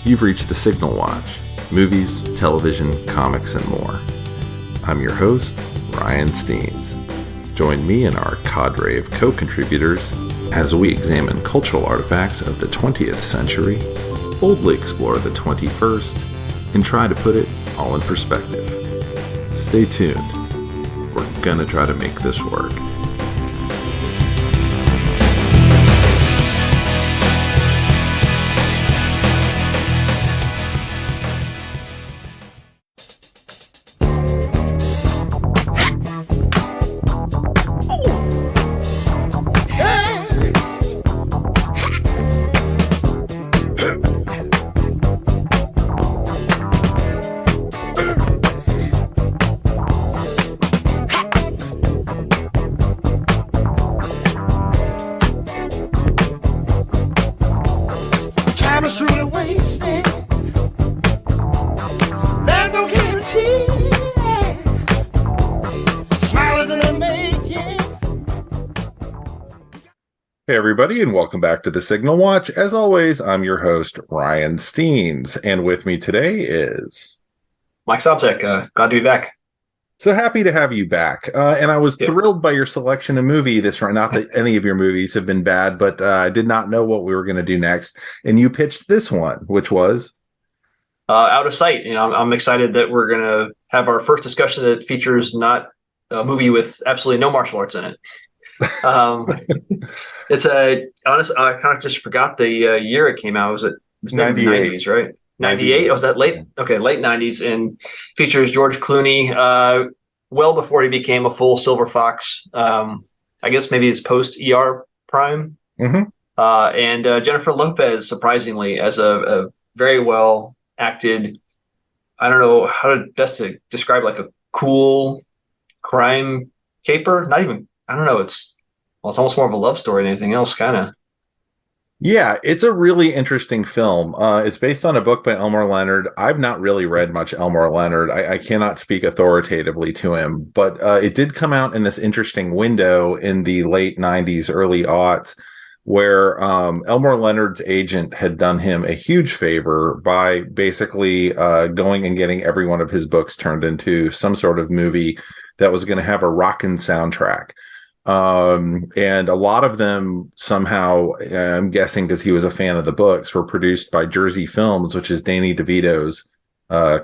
You've reached the Signal Watch, movies, television, comics, and more. I'm your host, Ryan Steens. Join me and our cadre of co-contributors as we examine cultural artifacts of the 20th century, boldly explore the 21st, and try to put it all in perspective. Stay tuned. We're gonna try to make this work. Hey everybody, and welcome back to the Signal Watch. As always, I'm your host, Ryan Steens, and with me today is Mike Sobczak. Glad to be back. So happy to have you back. And I was thrilled by your selection of movie this round. Not that any of your movies have been bad, but I did not know what we were going to do next. And you pitched this one, which was Out of Sight. You know, I'm excited that we're going to have our first discussion that features not a movie with absolutely no martial arts in it. It's I kind of just forgot the year it came out. Was it 90s, right? 98? Was that late? Okay, late 90s, and features George Clooney well before he became a full silver fox. I guess maybe his post ER prime. Mm-hmm. And Jennifer Lopez, surprisingly, as a very well acted, I don't know how to best to describe, like a cool crime caper. Not even, I don't know. It's almost more of a love story than anything else, kind of. Yeah, it's a really interesting film. It's based on a book by Elmore Leonard. I've not really read much Elmore Leonard. I cannot speak authoritatively to him, but it did come out in this interesting window in the late 90s, early aughts, where Elmore Leonard's agent had done him a huge favor by basically going and getting every one of his books turned into some sort of movie that was going to have a rockin' soundtrack. And a lot of them somehow, I'm guessing because he was a fan of the books, were produced by Jersey Films, which is Danny DeVito's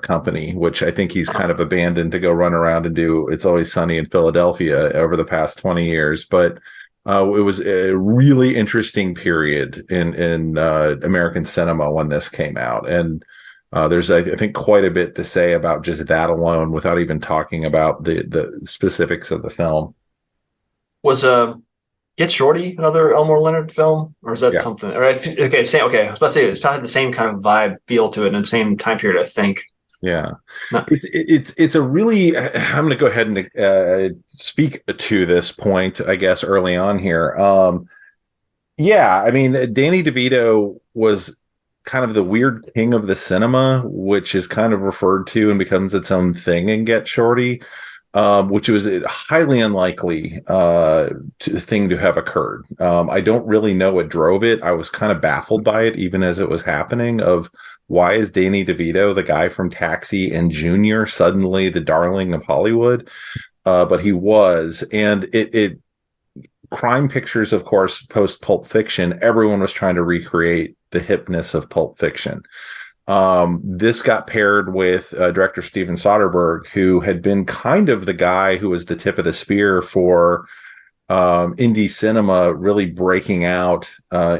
company, which I think he's kind of abandoned to go run around and do It's Always Sunny in Philadelphia over the past 20 years. But it was a really interesting period in American cinema when this came out. And there's, I think, quite a bit to say about just that alone without even talking about the specifics of the film. Was Get Shorty another Elmore Leonard film, or is that something? Or okay, same. Okay, I was about to say it's probably the same kind of vibe, feel to it, in the same time period, I think. Yeah, it's a really. I'm going to go ahead and speak to this point, I guess, early on here. Yeah, I mean, Danny DeVito was kind of the weird king of the cinema, which is kind of referred to and becomes its own thing in Get Shorty. Which was a highly unlikely thing to have occurred. I don't really know what drove it. I was kind of baffled by it, even as it was happening, of why is Danny DeVito, the guy from Taxi and Junior, suddenly the darling of Hollywood? But he was. And it crime pictures, of course, post Pulp Fiction, everyone was trying to recreate the hipness of Pulp Fiction. This got paired with director Steven Soderbergh, who had been kind of the guy who was the tip of the spear for indie cinema really breaking out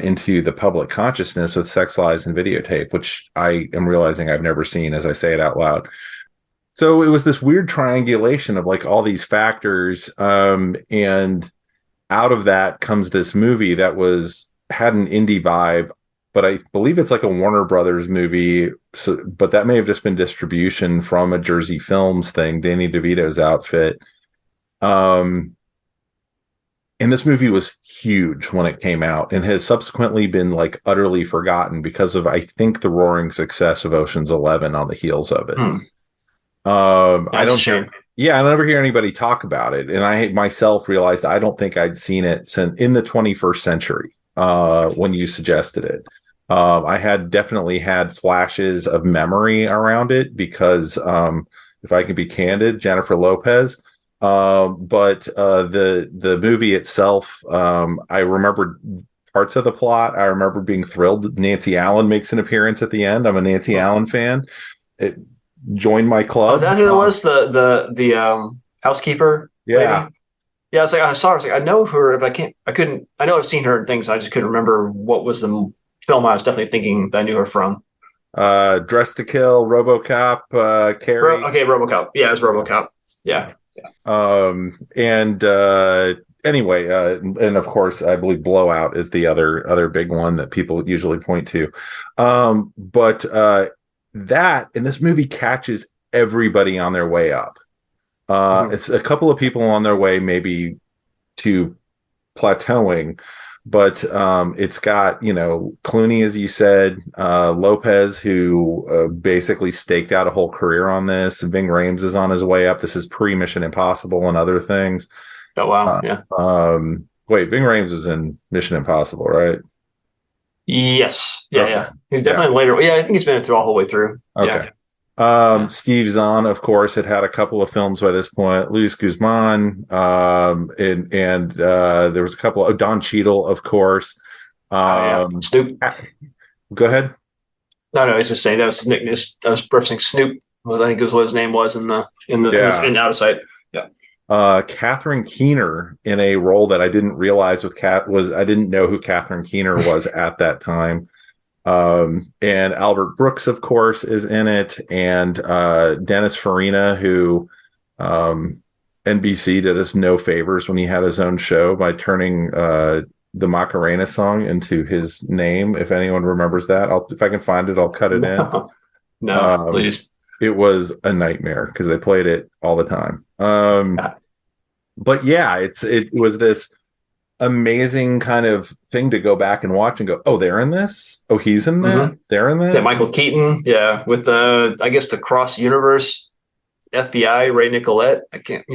into the public consciousness with Sex, Lies, and Videotape, which I am realizing I've never seen as I say it out loud. So it was this weird triangulation of like all these factors, and out of that comes this movie that had an indie vibe. But I believe it's like a Warner Brothers movie, but that may have just been distribution from a Jersey Films thing, Danny DeVito's outfit. And this movie was huge when it came out and has subsequently been like utterly forgotten because of, I think, the roaring success of Ocean's 11 on the heels of it. I don't hear, I never hear anybody talk about it. And I myself realized I don't think I'd seen it since in the 21st century when you suggested it. I had definitely had flashes of memory around it because, if I can be candid, Jennifer Lopez. But the movie itself, I remember parts of the plot. I remember being thrilled. Nancy Allen makes an appearance at the end. I'm a Nancy Allen fan. It joined my Oh, is club. that who it was? The housekeeper Yeah. lady? Yeah, it's like I saw her. I was like, I know her, but I couldn't. I know I've seen her in things. I just couldn't remember what was the film I was definitely thinking that I knew her from. Dress to Kill, RoboCop, Carrie. Okay, RoboCop. Yeah, it was RoboCop. Yeah. And anyway, and of course, I believe Blowout is the other big one that people usually point to. But that and this movie catches everybody on their way up. It's a couple of people on their way, maybe to plateauing, but it's got, Clooney, as you said, Lopez, who basically staked out a whole career on this. Ving Rhames is on his way up. This is pre Mission Impossible and other things. Oh wow, yeah. Wait, Ving Rhames is in Mission Impossible, right? Yes, yeah, Okay. yeah. He's definitely later. Yeah, I think he's been through all the way through. Okay. Yeah. Steve Zahn, of course, had a couple of films by this point. Luis Guzman, and there was a couple of Don Cheadle, of course. Snoop. Go ahead. No, I was just saying that was Nick. I was referencing Snoop. I think it was what his name was in Out of Sight. Yeah. Catherine Keener in a role that I didn't realize I didn't know who Catherine Keener was at that time. And Albert Brooks, of course, is in it, and Dennis Farina, who NBC did us no favors when he had his own show by turning the Macarena song into his name. If anyone remembers that, if I can find it, I'll cut it in. No, please. It was a nightmare because they played it all the time. But yeah, it was this amazing kind of thing to go back and watch and go, oh, they're in this. Oh, he's in that. They're in that. Yeah, Michael Keaton. Yeah, with I guess the cross universe FBI Ray Nicolette. I don't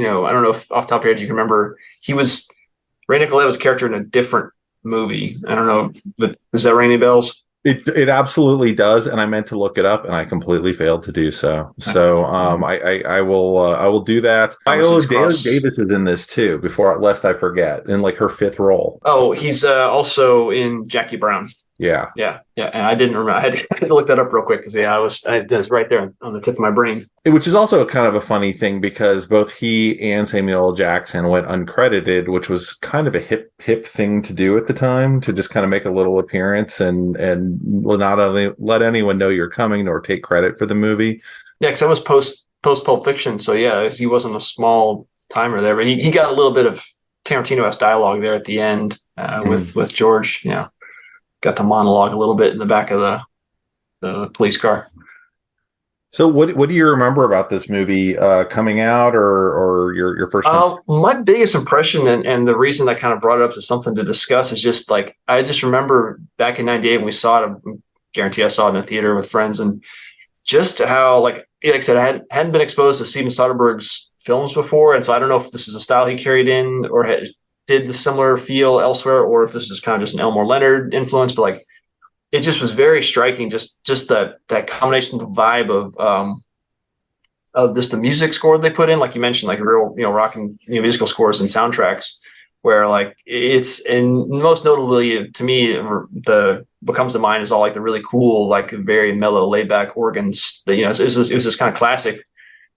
know if off the top of your head you can remember. Ray Nicolette was a character in a different movie. I don't know, but does that ring any bells? It absolutely does, and I meant to look it up, and I completely failed to do so. So I will do that. Viola Davis is in this too. Lest I forget, in like her fifth role. Oh, he's also in Jackie Brown. Yeah. And I didn't remember. I had to look that up real quick because it was right there on the tip of my brain. Which is also kind of a funny thing because both he and Samuel L. Jackson went uncredited, which was kind of a hip thing to do at the time, to just kind of make a little appearance and not only let anyone know you're coming nor take credit for the movie. Yeah, because that was post Pulp Fiction, so yeah, he wasn't a small timer there, but he got a little bit of Tarantino-esque dialogue there at the end with George. Yeah. Got to monologue a little bit in the back of the police car. So what do you remember about this movie coming out or your first time? My biggest impression and the reason I kind of brought it up to something to discuss is just like I just remember back in '98 when we saw it. I guarantee I saw it in a theater with friends, and just how like I said, I hadn't been exposed to Steven Soderbergh's films before, and so I don't know if this is a style he carried in or did the similar feel elsewhere, or if this is kind of just an Elmore Leonard influence, but like it just was very striking. Just that combination of the vibe of just the music score they put in, like you mentioned, like real rock and musical scores and soundtracks, where like it's and most notably to me the what comes to mind is all like the really cool, like very mellow, laid back organs. That it was this kind of classic,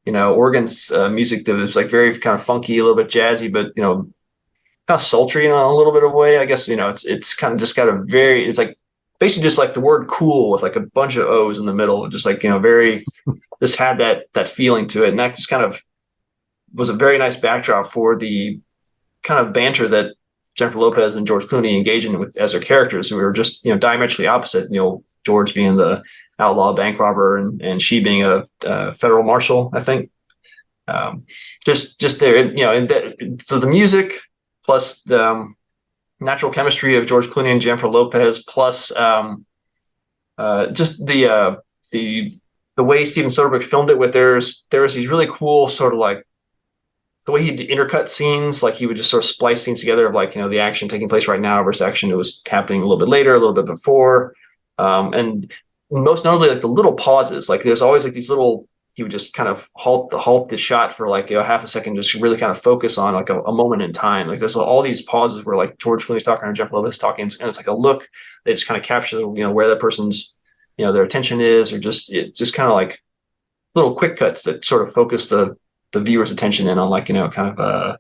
organs music that was like very kind of funky, a little bit jazzy, but kind of sultry in a little bit of a way. I guess, it's kind of just got it's like basically just like the word cool with like a bunch of O's in the middle, just like, very, just had that feeling to it. And that just kind of was a very nice backdrop for the kind of banter that Jennifer Lopez and George Clooney engage in with as their characters, who were just, diametrically opposite, George being the outlaw bank robber and she being a federal marshal, I think. Just there, so the music, plus the natural chemistry of George Clooney and Jennifer Lopez, plus just the way Steven Soderbergh filmed it. With there was these really cool sort of like the way he'd intercut scenes, like he would just sort of splice scenes together of like the action taking place right now versus action that was happening a little bit later, a little bit before. And most notably, like the little pauses, like there's always like these little, he would just kind of halt the shot for like half a second, just really kind of focus on like a moment in time. Like there's all these pauses where like George Clooney's talking or Jeff Lovis talking, and it's like a look. They just kind of capture where that person's their attention is, or just it's just kind of like little quick cuts that sort of focus the viewer's attention in on like kind of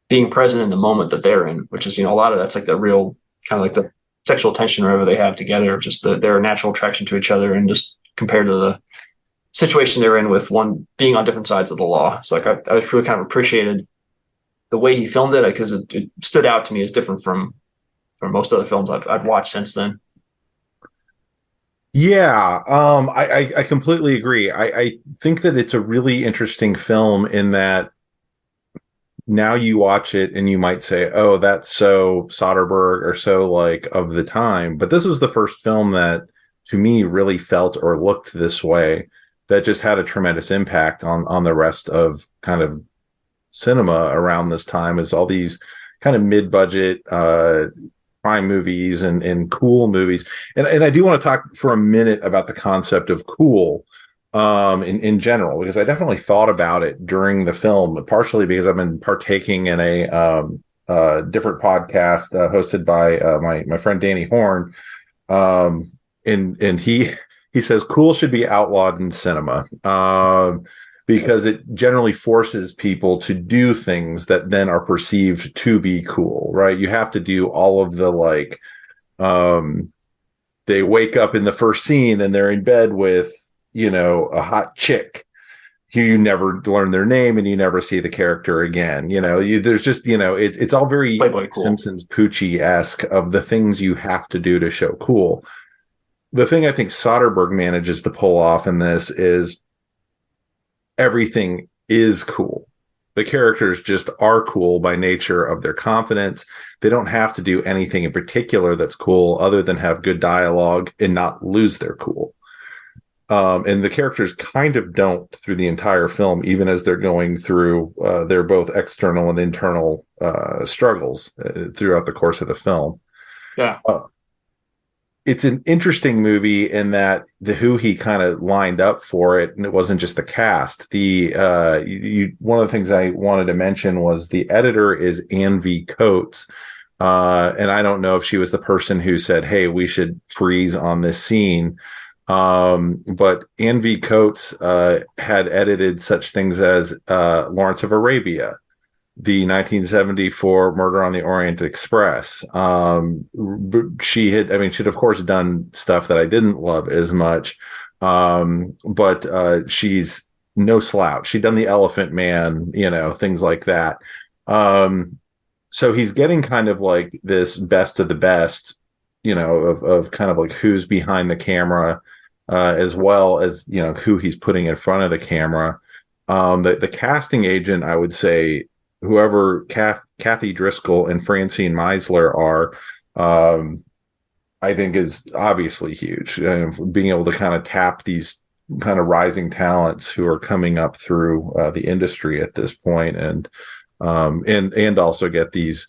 being present in the moment that they're in, which is a lot of that's like the real kind of like the sexual tension wherever they have together, just their natural attraction to each other, and just compared to the situation they're in with one being on different sides of the law. So like I really kind of appreciated the way he filmed it, because it stood out to me as different from most other films I've watched since then. Yeah, I completely agree. I think that it's a really interesting film in that now you watch it and you might say, oh, that's so Soderbergh or so like of the time. But this was the first film that to me really felt or looked this way, that just had a tremendous impact on the rest of kind of cinema around this time, is all these kind of mid-budget crime movies and cool movies. And I do want to talk for a minute about the concept of cool in general, because I definitely thought about it during the film, partially because I've been partaking in a different podcast hosted by my friend Danny Horn. And he says cool should be outlawed in cinema because it generally forces people to do things that then are perceived to be cool, right? You have to do all of the like, they wake up in the first scene and they're in bed with, a hot chick. You never learn their name and you never see the character again. There's just, it's all very Playboy cool. Simpsons Poochie-esque of the things you have to do to show cool. The thing I think Soderbergh manages to pull off in this is everything is cool. The characters just are cool by nature of their confidence. They don't have to do anything in particular that's cool other than have good dialogue and not lose their cool. And the characters kind of don't through the entire film, even as they're going through their both external and internal struggles throughout the course of the film. Yeah. It's an interesting movie in that who he kind of lined up for it, and it wasn't just the cast. One of the things I wanted to mention was the editor is Anne V. Coates, and I don't know if she was the person who said, "Hey, we should freeze on this scene." But Anne V. Coates had edited such things as Lawrence of Arabia, the 1974 Murder on the Orient Express. She'd of course done stuff that I didn't love as much, but she's no slouch. She'd done The Elephant Man, things like that. So he's getting kind of like this best of the best, of kind of like who's behind the camera, as well as, who he's putting in front of the camera. The casting agent, I would say, whoever Kathy Driscoll and Francine Meisler are, I think is obviously huge. Being able to kind of tap these kind of rising talents who are coming up through the industry at this point, and also get these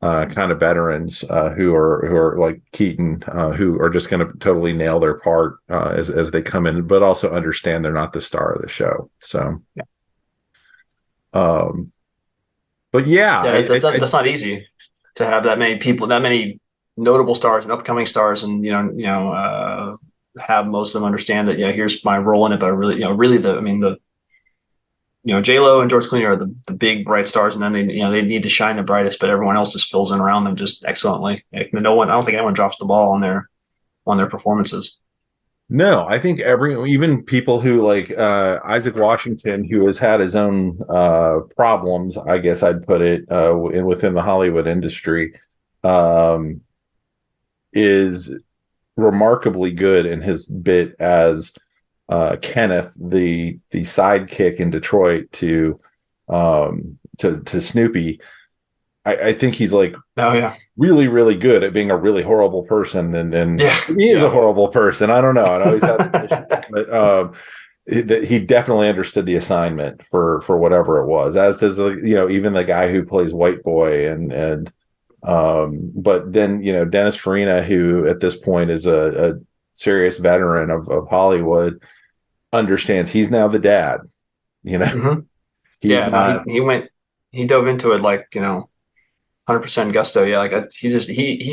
kind of veterans who are like Keaton, who are just going to totally nail their part as they come in, but also understand they're not the star of the show. So, yeah. But yeah, that's not easy to have that many people, that many notable stars and upcoming stars, and have most of them understand that here's my role in it. But really, J-Lo and George Clooney are the big bright stars, and then they need to shine the brightest, but everyone else just fills in around them just excellently. I don't think anyone drops the ball on their performances. No, I think even people who like Isaac Washington, who has had his own problems, I guess I'd put it, within the Hollywood industry, is remarkably good in his bit as Kenneth, the sidekick in Detroit to Snoopy. I think he's like, oh yeah, really, really good at being a really horrible person, and he is a horrible person. I don't know. I always had some issues, but he definitely understood the assignment for whatever it was. As does even the guy who plays White Boy, but then Dennis Farina, who at this point is a serious veteran of Hollywood, understands he's now the dad. You know, Mm-hmm. he's Yeah, no, not. he dove into it like, 100% gusto. Yeah, like he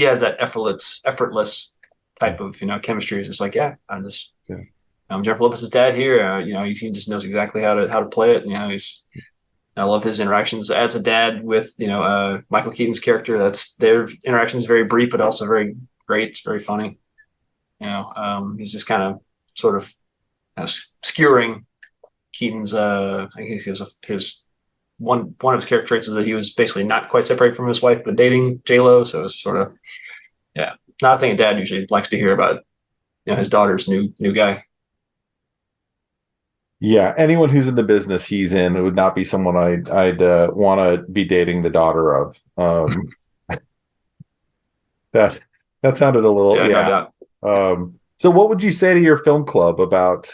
has that effortless type of chemistry. It's just like, yeah, Yeah. I'm Jennifer Lopez's dad here. He just knows exactly how to play it. I love his interactions as a dad with Michael Keaton's character. That's their interactions very brief, but also very great. It's very funny. He's just kind of sort of skewering Keaton's. I think his one of his character traits is that he was basically not quite separated from his wife, but dating J Lo. So it's sort of, yeah, not a thing a dad usually likes to hear about. His daughter's new guy. Yeah, anyone who's in the business he's in, it would not be someone I'd want to be dating the daughter of. That that sounded a little, Yeah, no yeah. doubt. So what would you say to your film club about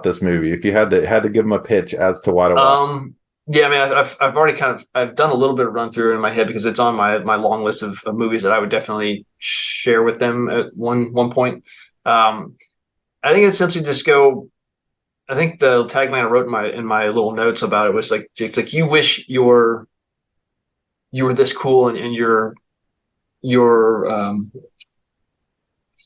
this movie if you had to give them a pitch as to why to watch? Yeah, I mean, I've already I've done a little bit of run through in my head because it's on my long list of movies that I would definitely share with them at one point. I think it's essentially just go. I think the tagline I wrote in my little notes about it was like, it's like you wish you were this cool, and your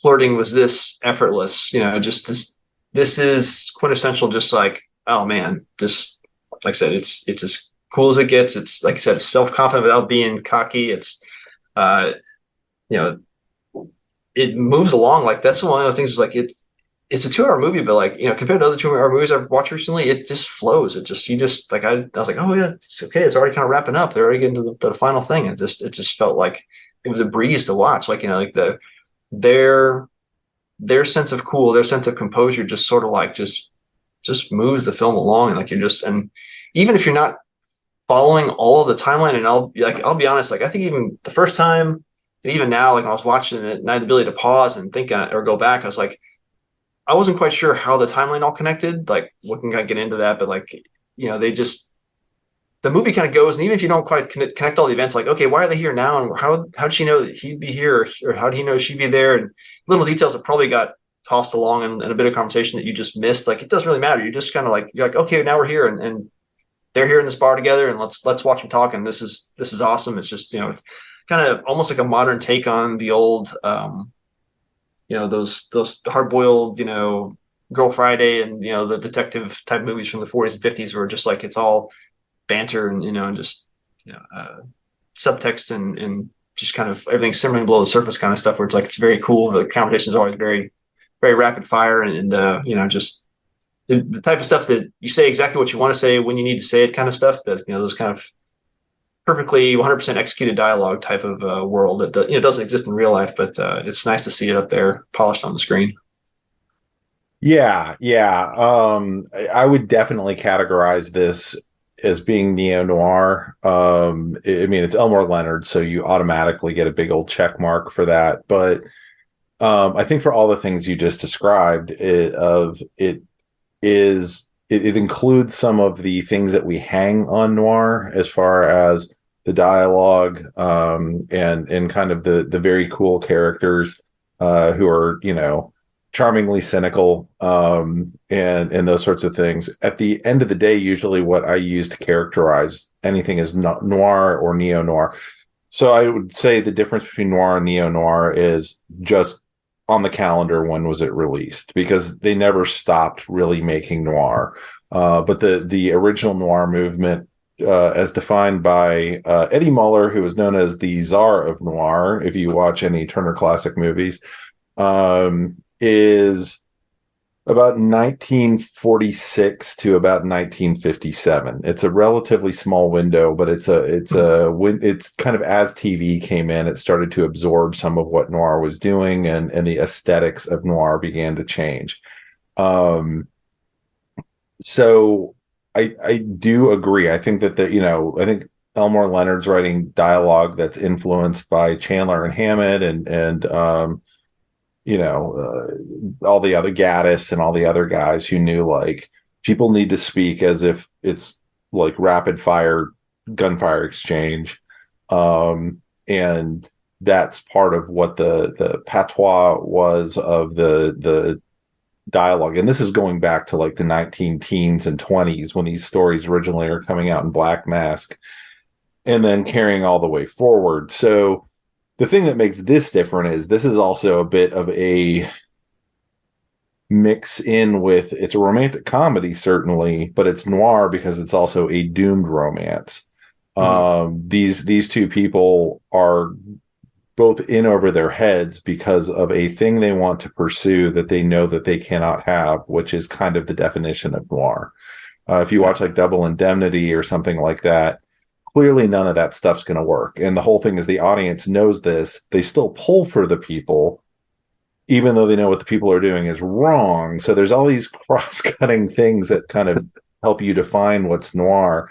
flirting was this effortless. Just this is quintessential. Just like, oh man, this, like I said, it's as cool as it gets. It's, like I said, self confident without being cocky. It's uh, you know, it moves along. Like, that's one of the things, is like it's a 2 hour movie, but like, compared to other 2 hour movies I've watched recently, it just flows. You just like, I was like, oh yeah, it's okay. It's already kind of wrapping up. They're already getting to the final thing. It just felt like it was a breeze to watch. Like, like their their sense of cool, their sense of composure just sort of like just moves the film along. And like, and even if you're not following all of the timeline, and I'll be honest, like, I think even the first time, and even now, like when I was watching it and I had the ability to pause and think or go back, I was like, I wasn't quite sure how the timeline all connected. Like, we can kind of get into that, but like, they just, the movie kind of goes, and even if you don't quite connect all the events, like, okay, why are they here now, and how did she know that he'd be here, or how did he know she'd be there, and little details that probably got tossed along in a bit of conversation that you just missed. Like, it doesn't really matter. You're just kind of like, you're like, okay, now we're here, and they're here in this bar together, and let's watch them talk, and this is awesome. It's just, kind of almost like a modern take on the old, those hard boiled, Girl Friday, and the detective type movies from the 40s and 50s, where just like it's all banter, and just subtext, and just kind of everything simmering below the surface kind of stuff, where it's like, it's very cool. The conversation is always very, very rapid fire, and just the type of stuff that you say exactly what you want to say when you need to say it, kind of stuff. That those kind of perfectly 100% executed dialogue type of world that doesn't exist in real life, but it's nice to see it up there polished on the screen. Yeah, yeah. I would definitely categorize this as being neo noir. I mean, it's Elmore Leonard, so you automatically get a big old check mark for that. But I think for all the things you just described, it includes some of the things that we hang on noir, as far as the dialogue, and kind of the very cool characters who are, charmingly cynical, and those sorts of things. At the end of the day, usually what I use to characterize anything is noir or neo noir. So I would say the difference between noir and neo noir is just on the calendar, when was it released, because they never stopped really making noir. But the original noir movement, as defined by Eddie Muller, who is known as the czar of noir, if you watch any Turner Classic Movies, is about 1946 to about 1957. It's a relatively small window, but it's kind of, as TV came in, it started to absorb some of what noir was doing, and the aesthetics of noir began to change. So I do agree. I think that I think Elmore Leonard's writing dialogue that's influenced by Chandler and Hammett, and all the other Gaddis and all the other guys who knew, like, people need to speak as if it's like rapid fire gunfire exchange. And that's part of what the patois was of the dialogue. And this is going back to like the 19 teens and 20s when these stories originally are coming out in Black Mask, and then carrying all the way forward. So the thing that makes this different is this is also a bit of a mix in with, it's a romantic comedy certainly, but it's noir because it's also a doomed romance. These two people are both in over their heads because of a thing they want to pursue that they know that they cannot have, which is kind of the definition of noir. If you watch like Double Indemnity or something like that, clearly none of that stuff's going to work. And the whole thing is the audience knows this. They still pull for the people, even though they know what the people are doing is wrong. So there's all these cross-cutting things that kind of help you define what's noir.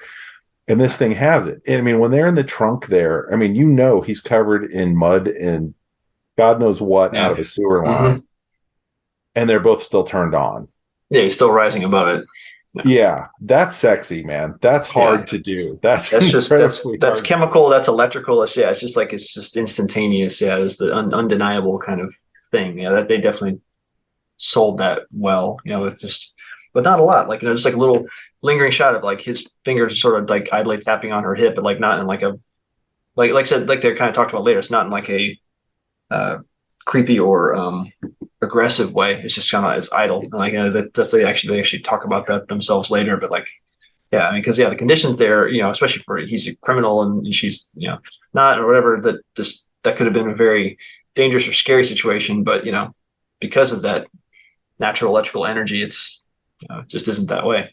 And this thing has it. And I mean, when they're in the trunk there, I mean, you know, he's covered in mud and God knows what out of a sewer line. And they're both still turned on. Yeah, he's still rising above it. Yeah, that's sexy, man. That's hard to do. That's chemical. That's electrical. It's just instantaneous. Yeah, it's the undeniable kind of thing. Yeah, that they definitely sold that well. You know, with just, but not a lot. Like, you know, just like a little lingering shot of like his fingers sort of like idly tapping on her hip, but like not in like a like I said, like they kind of talked about later. It's not in like a creepy or aggressive way. It's just kind of, it's idle. Like, that's they actually talk about that themselves later. But like, yeah, I mean, because the conditions there, you know, especially for he's a criminal and she's, you know, not or whatever, that could have been a very dangerous or scary situation. But you know, because of that natural electrical energy, it's, you know, it just isn't that way.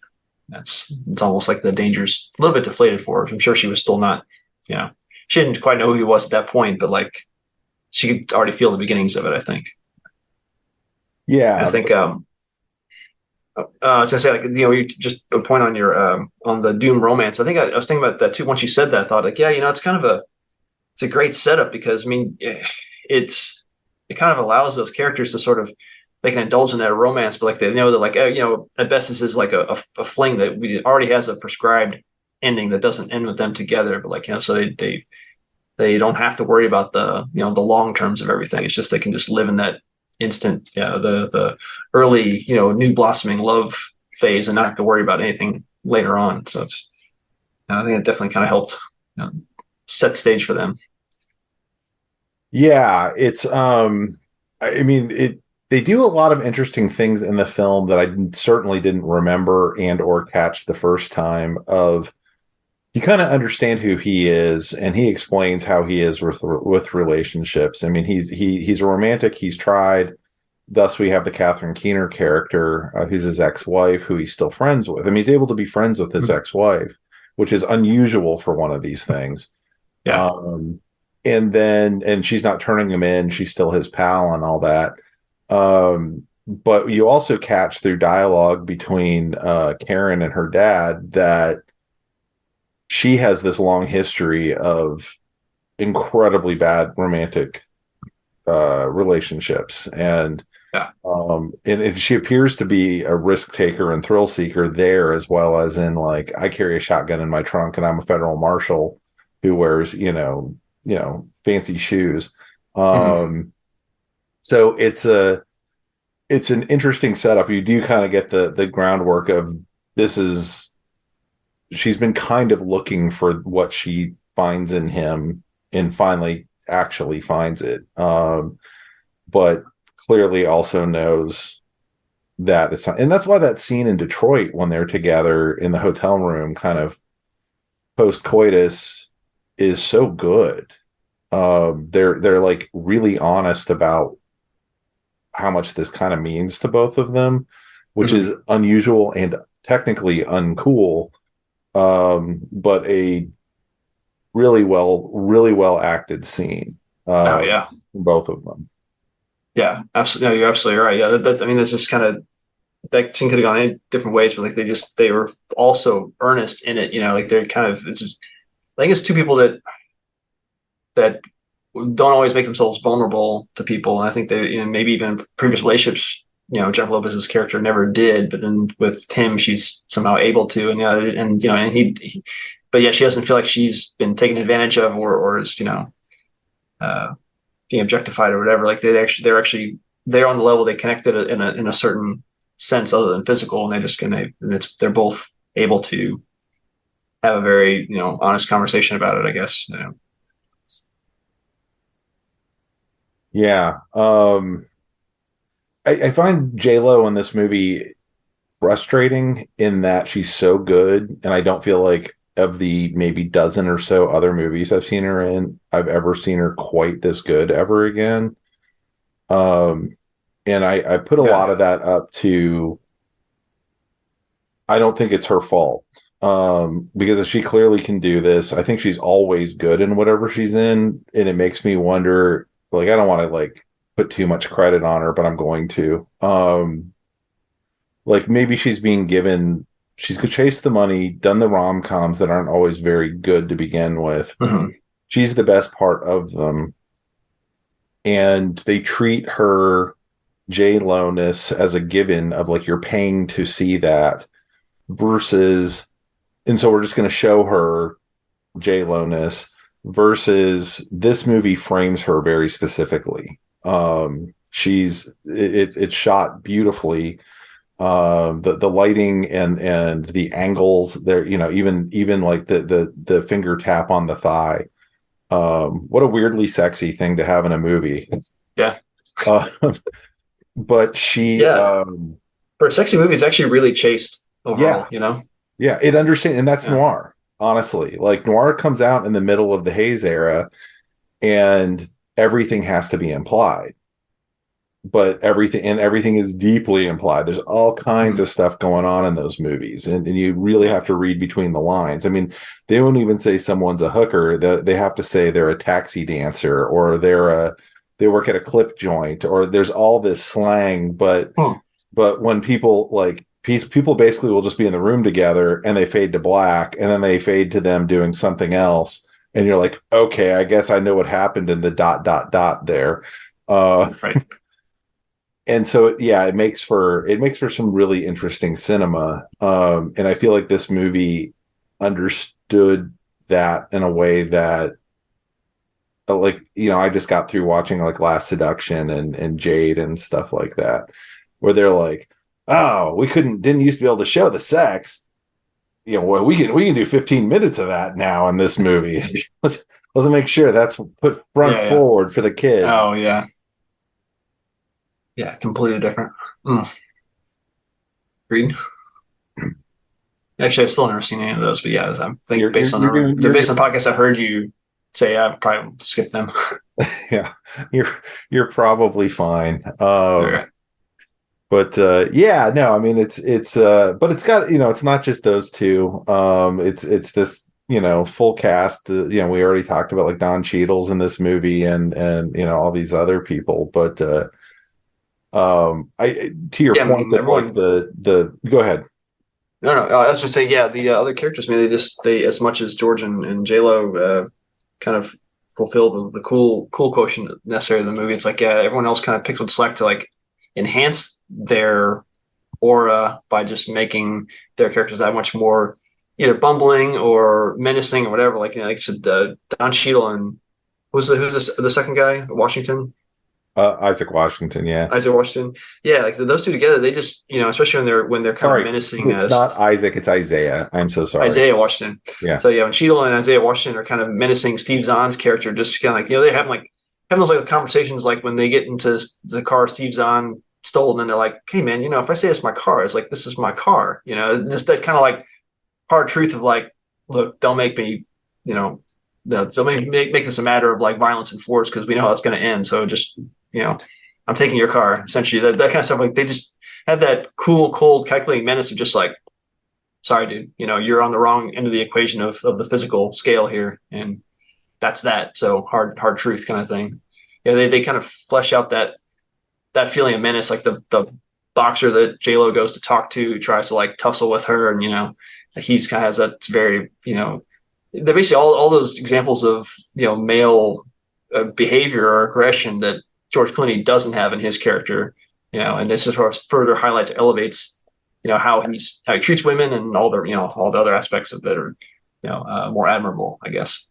It's almost like the danger's a little bit deflated for her. I'm sure she was still not, you know, she didn't quite know who he was at that point, but like she could already feel the beginnings of it, I think. Yeah. I think I was gonna say, like, you know, you just a point on your on the Doom romance. I think I was thinking about that too. Once you said that, I thought like, yeah, you know, it's a great setup because I mean, it kind of allows those characters to sort of, they can indulge in that romance, but like they know that like, you know, at best this is like a fling that already has a prescribed ending that doesn't end with them together. But like, you know, so they don't have to worry about the, you know, the long terms of everything. It's just they can just live in that instant, you know, the early, you know, new blossoming love phase and not have to worry about anything later on. So it's, I think it definitely kind of helped, you know, set the stage for them. Yeah, it's I mean, they do a lot of interesting things in the film that I certainly didn't remember and or catch the first time. Of, you kind of understand who he is, and he explains how he is with relationships. I mean, he's a romantic. He's tried. Thus, we have the Catherine Keener character, who's his ex-wife, who he's still friends with. I mean, he's able to be friends with his ex-wife, which is unusual for one of these things. Yeah. And she's not turning him in. She's still his pal and all that. But you also catch through dialogue between Karen and her dad that she has this long history of incredibly bad romantic relationships, and and she appears to be a risk taker and thrill seeker there, as well as in like, I carry a shotgun in my trunk and I'm a federal marshal who wears you know fancy shoes. So it's an interesting setup. You do kind of get the groundwork of, she's been kind of looking for what she finds in him and finally actually finds it. But clearly also knows that it's not, and that's why that scene in Detroit when they're together in the hotel room, kind of post coitus, is so good. They're like really honest about how much this kind of means to both of them, which is unusual and technically uncool, but a really well acted scene. Both of them. Yeah, absolutely. No, you're absolutely right. Yeah, that's, I mean, this is kind of, that scene could have gone in different ways, but like they were also earnest in it. You know, like they're kind of, it's just, I think it's two people that don't always make themselves vulnerable to people. And I think they, you know, maybe even previous relationships, you know, Jeff Lopez's character never did, but then with Tim, she's somehow able to, and and you know, and but yeah, she doesn't feel like she's been taken advantage of or is, you know, being objectified or whatever. Like they're on the level, they connected in a certain sense other than physical, and they're both able to have a very, honest conversation about it, I guess. Yeah. I find J-Lo in this movie frustrating in that she's so good, and I don't feel like of the maybe dozen or so other movies I've seen her in, I've ever seen her quite this good ever again. And I put a lot of that up to, I don't think it's her fault. Because she clearly can do this. I think she's always good in whatever she's in, and it makes me wonder, like, I don't want to like put too much credit on her, but I'm going to. Like maybe she's chased the money, done the rom-coms that aren't always very good to begin with. Mm-hmm. She's the best part of them. And they treat her J-Lo-ness as a given of like, you're paying to see that versus, and so we're just going to show her J-Lo-ness versus this movie frames her very specifically. It's shot beautifully. The lighting and the angles there, even like the finger tap on the thigh. What a weirdly sexy thing to have in a movie. Yeah. But she, for a sexy movie, it's actually really chaste overall, Yeah, it understands, and that's noir, honestly. Like noir comes out in the middle of the Hayes era, and everything has to be implied. But everything is deeply implied. There's all kinds of stuff going on in those movies, and you really have to read between the lines. I mean, they won't even say someone's a hooker. They have to say they're a taxi dancer, or they work at a clip joint, or there's all this slang. But when people basically will just be in the room together, and they fade to black, and then they fade to them doing something else, and you're like, okay, I guess I know what happened in the ... there. Right. And so, it makes for some really interesting cinema. And I feel like this movie understood that in a way that, I just got through watching like Last Seduction and Jade and stuff like that, where they're like, oh, we didn't used to be able to show the sex. Well, we can do 15 minutes of that now in this movie. let's make sure that's put front forward for the kids. Oh yeah. Yeah, completely different. Agreed. Actually, I've still never seen any of those, but yeah, I think based on podcasts I've heard you say, I probably skip them. Yeah, you're probably fine. Okay. But no, I mean but it's got, it's not just those two. It's this, full cast. We already talked about like Don Cheadle's in this movie and all these other people, but to your point that like the go ahead. No, I was just saying, the other characters, man, they as much as George and J-Lo kind of fulfill the cool quotient necessary of the movie. It's like, everyone else kind of picks up slack to like enhance their aura by just making their characters that much more either bumbling or menacing or whatever. Like I said, Don Cheadle and who's the second guy, Washington. Isaac Washington, yeah. Isaac Washington, yeah. Like those two together, they just, especially when they're kind of menacing. It's not Isaac, it's Isaiah. I'm so sorry. Isaiah Washington. Yeah. So when Cheadle and Isaiah Washington are kind of menacing Steve Zahn's character, just kind of like, they have having those like conversations, like when they get into the car Steve Zahn stole, and they're like, hey man, if I say it's my car, it's like, this is my car. Just that kind of like hard truth of like, look, don't make me, don't make this a matter of like violence and force, because we know how it's going to end. So just, I'm taking your car, essentially. That kind of stuff. Like they just have that cool, cold, calculating menace of just like, sorry, dude, you're on the wrong end of the equation of the physical scale here, and that's that. So hard truth kind of thing. Yeah, they kind of flesh out that feeling of menace, like the boxer that J-Lo goes to talk to, tries to like tussle with her, and he's kind of has that very, they're basically all those examples of male behavior or aggression that George Clooney doesn't have in his character, and this is further highlights, elevates, how he treats women and all the other aspects of that are, more admirable, I guess.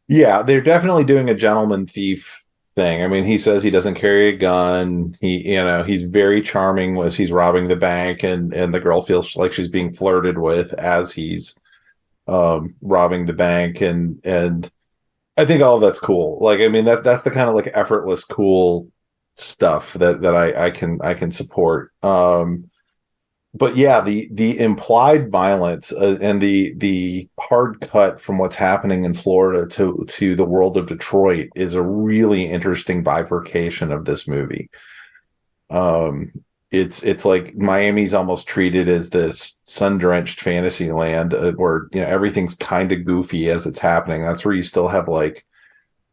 Yeah, they're definitely doing a gentleman thief thing. I mean, he says he doesn't carry a gun. He's very charming as he's robbing the bank, and the girl feels like she's being flirted with as he's robbing the bank, and I think all of that's cool. Like, I mean, that's the kind of like effortless, cool stuff that I can support. But yeah, the implied violence and the hard cut from what's happening in Florida to the world of Detroit is a really interesting bifurcation of this movie. Um, it's like Miami's almost treated as this sun-drenched fantasy land where everything's kind of goofy as it's happening. That's where you still have like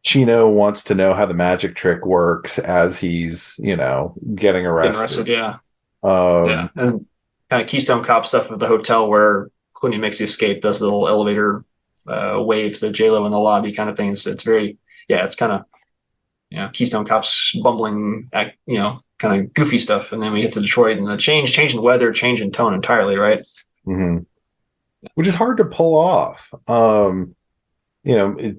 Chino wants to know how the magic trick works as he's getting arrested. Yeah. Um, And kind of Keystone Cop stuff at the hotel where Clooney makes the escape, does the little elevator waves to J-Lo in the lobby kind of things. It's very, it's kind of, Keystone Cop's bumbling act, kind of goofy stuff. And then we get to Detroit and the change in weather, change in tone entirely, right? mm-hmm. Which is hard to pull off.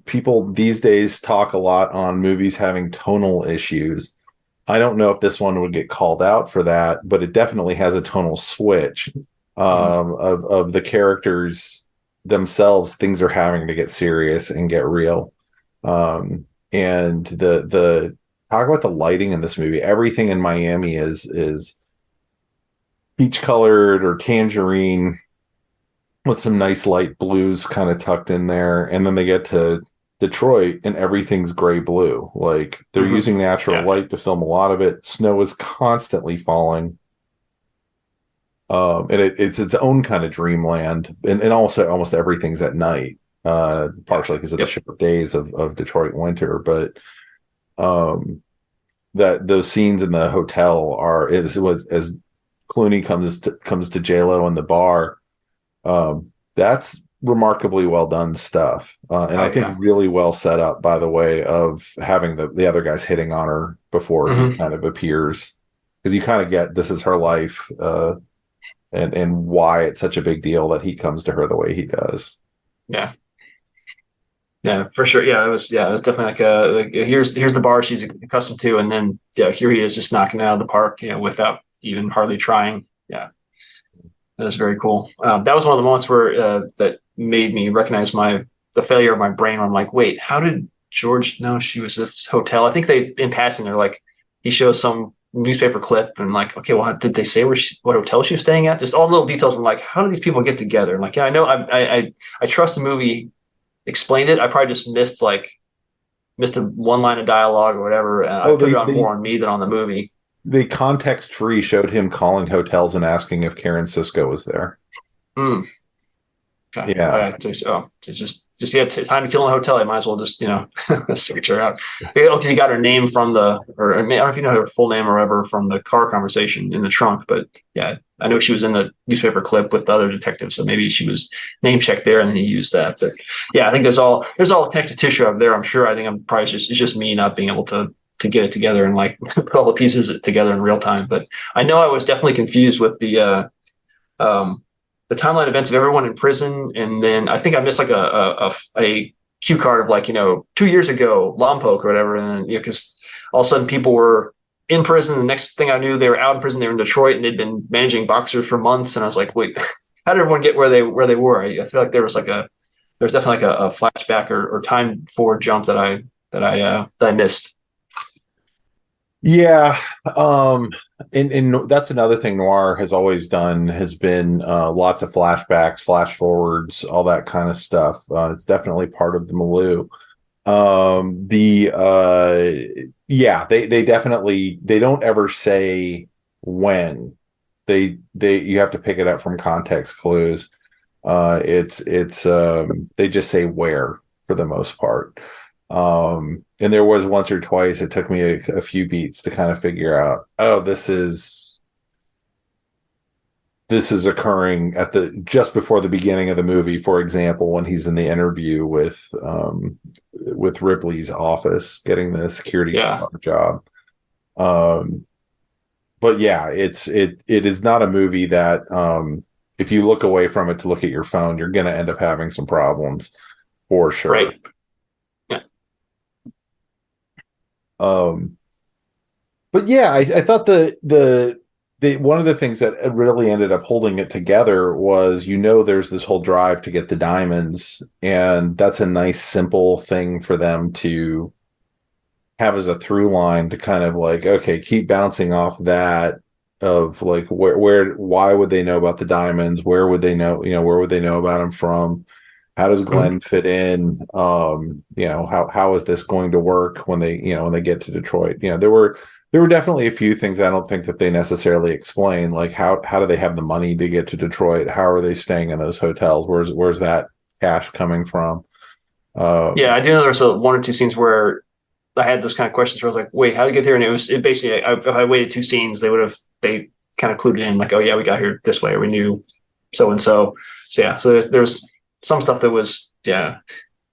People these days talk a lot on movies having tonal issues. I don't know if this one would get called out for that, but it definitely has a tonal switch of the characters themselves. Things are having to get serious and get real. And the talk about the lighting in this movie. Everything in Miami is peach colored or tangerine with some nice light blues kind of tucked in there. And then they get to Detroit and everything's gray blue. Like they're using natural light to film a lot of it. Snow is constantly falling. And it's its own kind of dreamland. And also almost everything's at night, partially because of the short days of Detroit winter. But that those scenes in the hotel as Clooney comes to J-Lo in the bar. That's remarkably well done stuff. And I think really well set up, by the way, of having the other guys hitting on her before he kind of appears. Because you kind of get this is her life and why it's such a big deal that he comes to her the way he does. Yeah. Yeah, for sure. Yeah, it was definitely like here's the bar she's accustomed to, and then here he is just knocking it out of the park, without even hardly trying. Yeah. That was very cool. That was one of the moments where that made me recognize the failure of my brain. Where I'm like, wait, how did George know she was at this hotel? I think in passing, they're like, he shows some newspaper clip and like, okay, well, did they say what hotel she was staying at? Just all the little details. I'm like, how do these people get together? And like, I know I trust the movie explained it. I probably just missed a one line of dialogue or whatever. And I put it more on me than on the movie. The context free showed him calling hotels and asking if Karen Sisko was there. Okay. Yeah. It's just time to kill in a hotel. I might as well just search her out. Because he got her name from I don't know if you know her full name or whatever from the car conversation in the trunk. But yeah, I know she was in the newspaper clip with the other detectives, so maybe she was name checked there, and then he used that. But yeah, I think there's all connective tissue up there. I'm sure. I think I'm probably it's just me not being able to get it together and like put all the pieces together in real time. But I know I was definitely confused with the timeline events of everyone in prison. And then I think I missed like a cue card of like, 2 years ago, Lompoc or whatever. And then, because all of a sudden people were in prison. The next thing I knew, they were out in prison. They were in Detroit and they'd been managing boxers for months. And I was like, wait, how did everyone get where they were? I feel like there was definitely like a flashback or time forward jump that I missed. Yeah, and that's another thing noir has always done, has been lots of flashbacks, flash forwards, all that kind of stuff. It's definitely part of the milieu. They definitely, they don't ever say when. You have to pick it up from context clues. They just say where for the most part. And there was once or twice it took me a few beats to kind of figure out, oh, this is occurring just before the beginning of the movie, for example, when he's in the interview with Ripley's office getting the security job. But yeah, it is not a movie that if you look away from it to look at your phone, you're going to end up having some problems for sure. Right. But yeah, I thought the one of the things that really ended up holding it together was, there's this whole drive to get the diamonds, and that's a nice simple thing for them to have as a through line, to kind of like, okay, keep bouncing off that, of like, why would they know about the diamonds? Where would they know, where would they know about them from? How does Glenn fit in? How is this going to work when they get to Detroit? There were definitely a few things I don't think that they necessarily explain, like how do they have the money to get to Detroit? How are they staying in those hotels? Where's that cash coming from? Yeah, I do know there's one or two scenes where I had those kind of questions where I was like, wait, how did you get there? And it basically, if I waited two scenes, they kind of clued it in, like, oh yeah, we got here this way, or we knew so and so. So yeah, so there's some stuff that was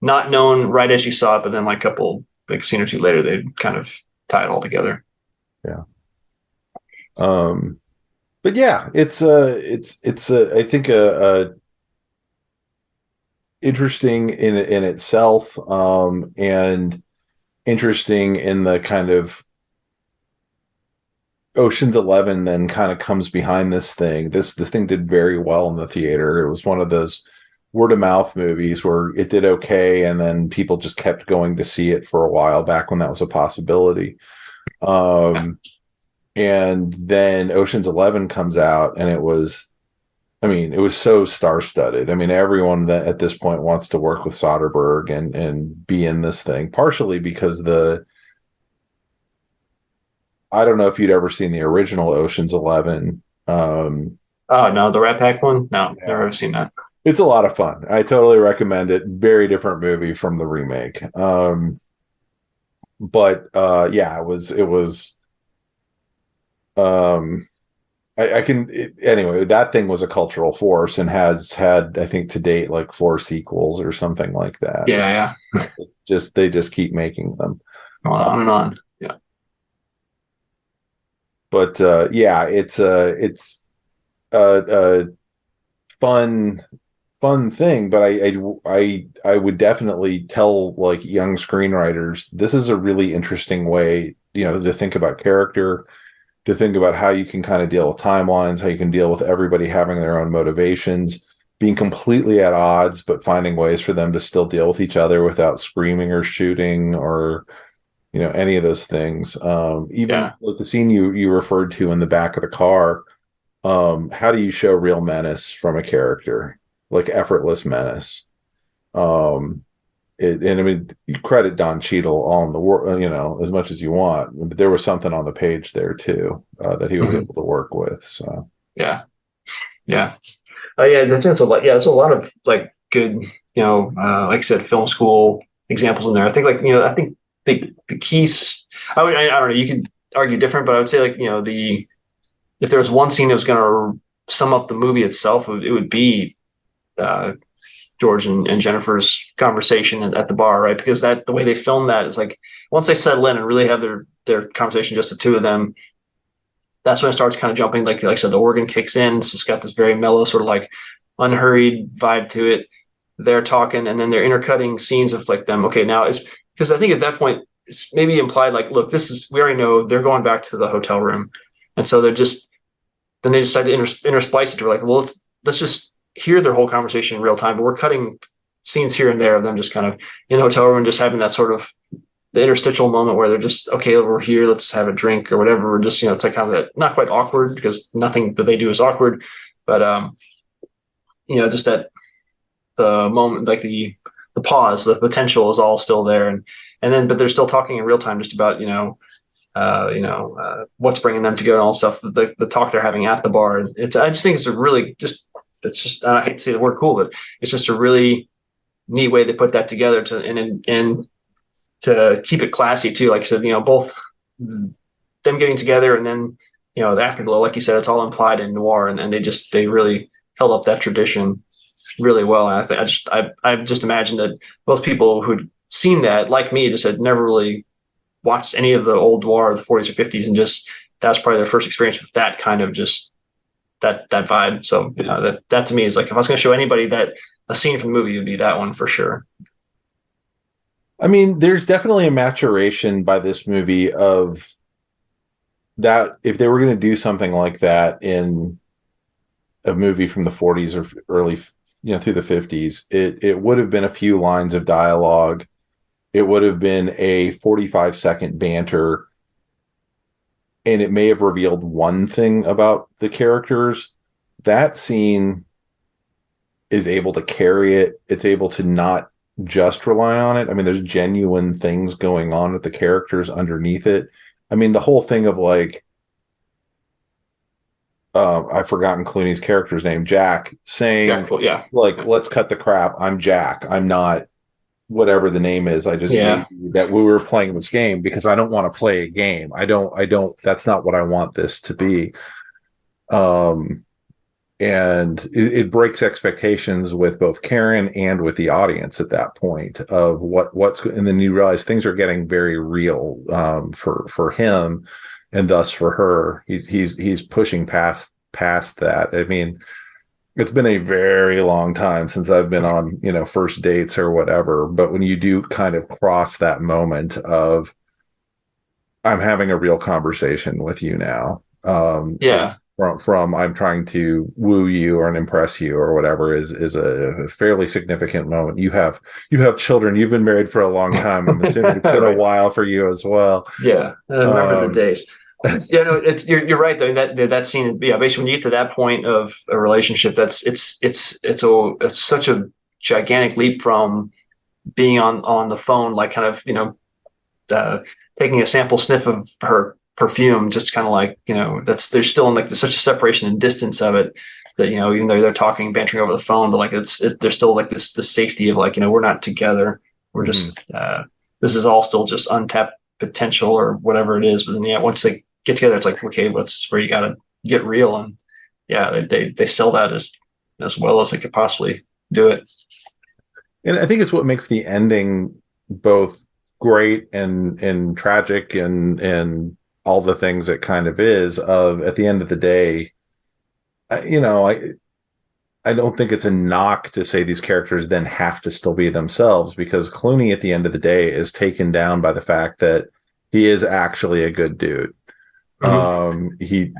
not known right as you saw it, but then like a couple like scene or two later, they kind of tie it all together. Yeah. But yeah, it's I think a interesting in itself, and interesting in the kind of Ocean's 11 then kind of comes behind this thing. This thing did very well in the theater. It was one of those word of mouth movies where it did okay, and then people just kept going to see it for a while, back when that was a possibility. And then Ocean's 11 comes out, and it was so star-studded. I mean, everyone that at this point wants to work with Soderbergh and be in this thing, partially because I don't know if you'd ever seen the original Ocean's 11. Oh no, the Rat Pack one? No, yeah. Never seen that. It's a lot of fun. I totally recommend it. Very different movie from the remake. But yeah, it was anyway, that thing was a cultural force and has had, I think, to date, like 4 sequels or something like that. Yeah. They just keep making them. On and on. Yeah. But yeah, it's a fun thing, but I would definitely tell like young screenwriters, this is a really interesting way, to think about character, to think about how you can kind of deal with timelines, how you can deal with everybody having their own motivations, being completely at odds, but finding ways for them to still deal with each other without screaming or shooting or, any of those things. Even like the scene you referred to in the back of the car, how do you show real menace from a character, like effortless menace? And I mean, you credit Don Cheadle all in the world, as much as you want, but there was something on the page there too, that he was able to work with. So yeah. Oh yeah, that's a lot. Yeah, there's a lot of like good, like I said, film school examples in there. I think I think the keys. I don't know. You could argue different, but I would say like if there was one scene that was going to sum up the movie itself, it would be George and Jennifer's conversation at the bar, right? Because the way they filmed that is like, once they settle in and really have their conversation, just the two of them, that's when it starts kind of jumping. Like I said, the organ kicks in. So it's got this very mellow, sort of like unhurried vibe to it. They're talking, and then they're intercutting scenes of like them. Okay, now it's because I think at that point it's maybe implied like, look, we already know they're going back to the hotel room, and so then they decide to intersplice it. They're like, well, let's just hear their whole conversation in real time, but we're cutting scenes here and there of them just kind of in the hotel room, just having that sort of the interstitial moment where they're just, okay, we're here, let's have a drink or whatever. We're just, it's like kind of that, not quite awkward because nothing that they do is awkward, but just at the moment, like the pause, the potential is all still there. And then, but they're still talking in real time just about, what's bringing them together and all stuff, the talk they're having at the bar. I just think it's a really I hate to say the word cool, but it's just a really neat way they put that together and to keep it classy too. Like I said, both them getting together and then, the afterglow, like you said, it's all implied in noir, and they really held up that tradition really well. And I just imagine that most people who'd seen that, like me, just had never really watched any of the old noir of the 40s or 50s, and just that's probably their first experience with that kind of just that vibe. So that to me is like, if I was going to show anybody that a scene from the movie, it would be that one for sure. I mean, there's definitely a maturation by this movie of that. If they were going to do something like that in a movie from the 40s or early, through the 50s, it would have been a few lines of dialogue. It would have been a 45-second banter, and it may have revealed one thing about the characters. That scene is able to carry it. It's able to not just rely on it. I mean, there's genuine things going on with the characters underneath it. I mean, the whole thing of like, I've forgotten Clooney's character's name, Jack, saying, let's cut the crap. I'm Jack. I'm not whatever the name is. I just knew that we were playing this game because I don't want to play a game. I don't, that's not what I want this to be. And it breaks expectations with both Karen and with the audience at that point of what's, and then you realize things are getting very real, for him, and thus for her. He's pushing past that. I mean, it's been a very long time since I've been on, first dates or whatever. But when you do kind of cross that moment of, I'm having a real conversation with you now. From I'm trying to woo you or impress you or whatever is a fairly significant moment. You have children. You've been married for a long time. I'm assuming it's been a while for you as well. Yeah, I remember the days. You're right though. That scene, basically when you get to that point of a relationship, it's such a gigantic leap from being on the phone, like kind of taking a sample sniff of her perfume, just kind of like, there's still like such a separation and distance of it that, even though they're talking, bantering over the phone, but like there's still like the safety of like, we're not together. We're just, this is all still just untapped potential or whatever it is. But then, once they get together, it's like, okay, that's where you got to get real. And they sell that as well as they could possibly do it. And I think it's what makes the ending both great and tragic and all the things it kind of is. Of at the end of the day, I don't think it's a knock to say these characters then have to still be themselves, because Clooney at the end of the day is taken down by the fact that he is actually a good dude. He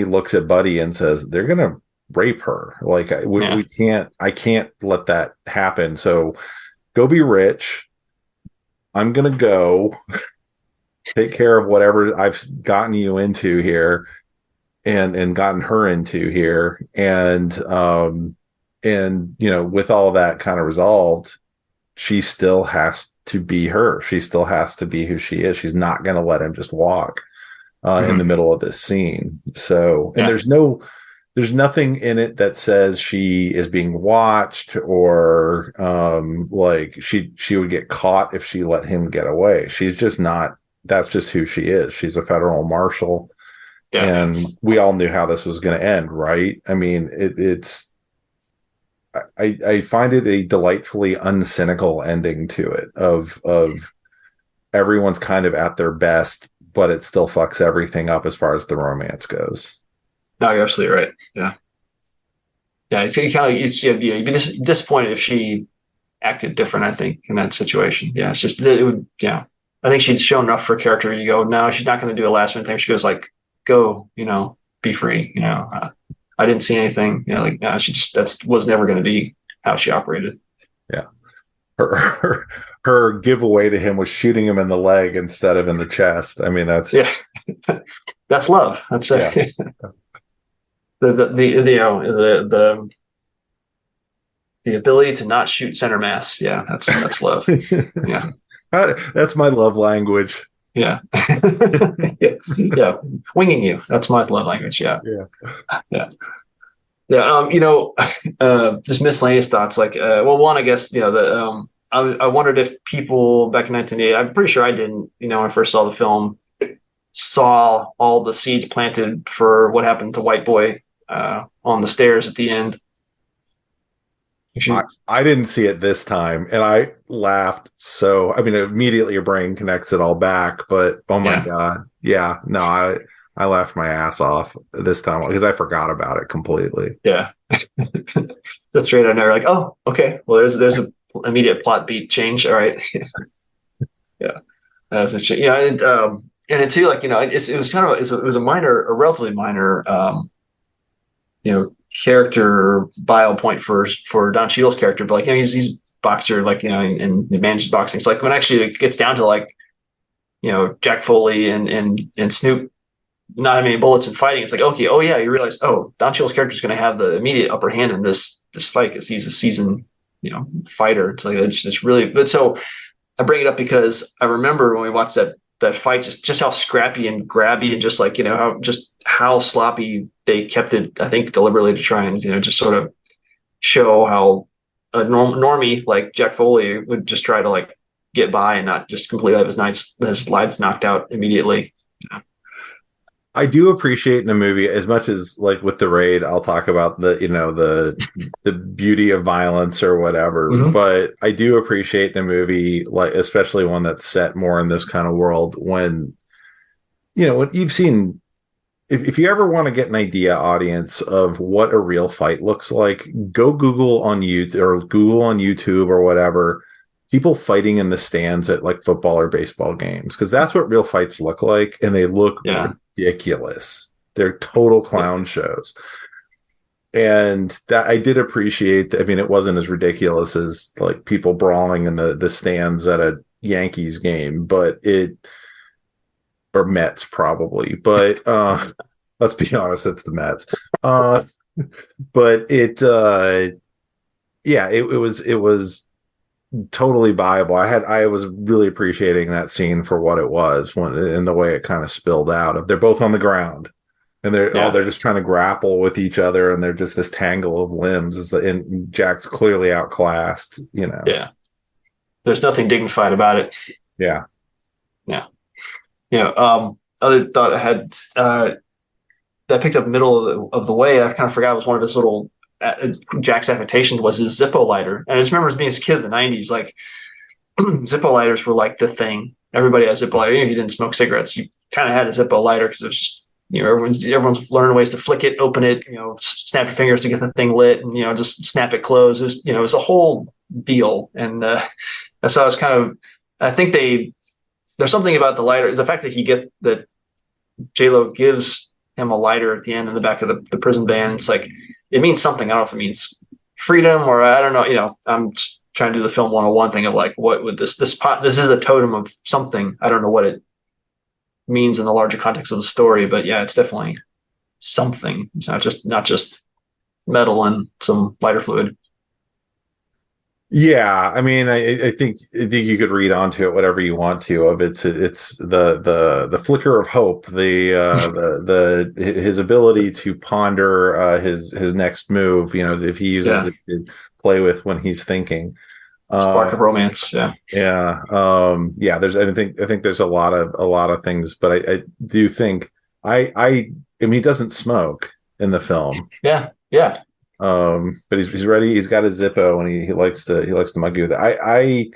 looks at Buddy and says, they're going to rape her. Like I can't let that happen. So go be rich. I'm going to go take care of whatever I've gotten you into here and gotten her into here. And with all of that kind of resolved, she still has to be her. She still has to be who she is. She's not going to let him just walk in the middle of this scene. So, and there's nothing in it that says she is being watched or like she would get caught if she let him get away. She's just not. That's just who she is. She's a federal marshal. Yeah. And we all knew how this was going to end, right? I mean, I find it a delightfully uncynical ending to it of everyone's kind of at their best, but it still fucks everything up as far as the romance goes. No, you're absolutely right. Yeah. Yeah. It's kind of like, you'd be disappointed if she acted different, I think, in that situation. Yeah. It's just, it would, I think she'd shown enough for character. You go, no, she's not going to do a last minute thing. She goes like, go, be free. I didn't see anything. She just was never going to be how she operated. Yeah, her giveaway to him was shooting him in the leg instead of in the chest. I mean, that's that's love. That's the ability to not shoot center mass. Yeah, that's love. Yeah. That's my love language. Yeah. Yeah. Winging you. That's my love language. Yeah. Just miscellaneous thoughts. Like, one, I guess, I wondered if people back in 1988, I'm pretty sure I didn't, when I first saw the film, saw all the seeds planted for what happened to White Boy on the stairs at the end. I didn't see it this time, and I laughed. So, I mean, immediately your brain connects it all back, but oh my God. Yeah, no, I laughed my ass off this time because I forgot about it completely. Yeah. That's right. I never like, oh, okay. Well, there's a immediate plot beat change. All right. Yeah. That was interesting. Yeah. And it too, like, it was kind of, it was a relatively minor, character bio point for Don Cheadle's character, but like, he's boxer, like, and manages boxing. It's like when actually it gets down to like, Jack Foley and Snoop not having any bullets and fighting, it's like, okay, oh yeah, you realize, Don Cheadle's character is going to have the immediate upper hand in this fight because he's a seasoned, fighter. It's like it's really. But so I bring it up because I remember when we watched that fight, just how scrappy and grabby and just like how sloppy they kept it. I think deliberately to try and just sort of show how a normie like Jack Foley would just try to like get by and not just completely have his lights knocked out immediately. I do appreciate in a movie, as much as like with The Raid, I'll talk about the beauty of violence or whatever, Mhm. but I do appreciate in a movie, like especially one that's set more in this kind of world, when when you've seen, if you ever want to get an idea, audience, of what a real fight looks like, go Google on YouTube or whatever, people fighting in the stands at like football or baseball games, because that's what real fights look like, and they look ridiculous. They're total clown shows. And that I did appreciate. I mean, it wasn't as ridiculous as like people brawling in the stands at a Yankees game, but or Mets probably, but let's be honest, it's the Mets. But it was totally viable. I was really appreciating that scene for what it was, and the way it kind of spilled out of they're both on the ground and they're just trying to grapple with each other, and they're just this tangle of limbs, and Jack's clearly outclassed. Yeah, there's nothing dignified about it. Yeah. Other thought I had that picked up middle of the way, I kind of forgot was one of his little Jack's affectations was his Zippo lighter. And I just remember as being a kid in the 90s, like Zippo lighters were like the thing. Everybody had Zippo lighter. You didn't smoke cigarettes, you kind of had a Zippo lighter because it was just, everyone's learning ways to flick it, open it, snap your fingers to get the thing lit, and just snap it closed. It was a whole deal. And so I was kind of, I think there's something about the lighter, the fact that J-Lo gives him a lighter at the end in the back of the prison van. It's like, it means something. I don't know if it means freedom or I don't know. I'm just trying to do the film 101 thing of like, what would this pot? This is a totem of something. I don't know what it means in the larger context of the story, but yeah, it's definitely something. It's not just metal and some lighter fluid. Yeah, I mean, I think you could read onto it whatever you want to. Of it's the flicker of hope, his ability to ponder his next move. If he uses it to play with when he's thinking. Spark of romance. Yeah. There's I think there's a lot of things, but I do think I mean, he doesn't smoke in the film. Yeah. But he's ready. He's got his Zippo, and he likes to monkey with it.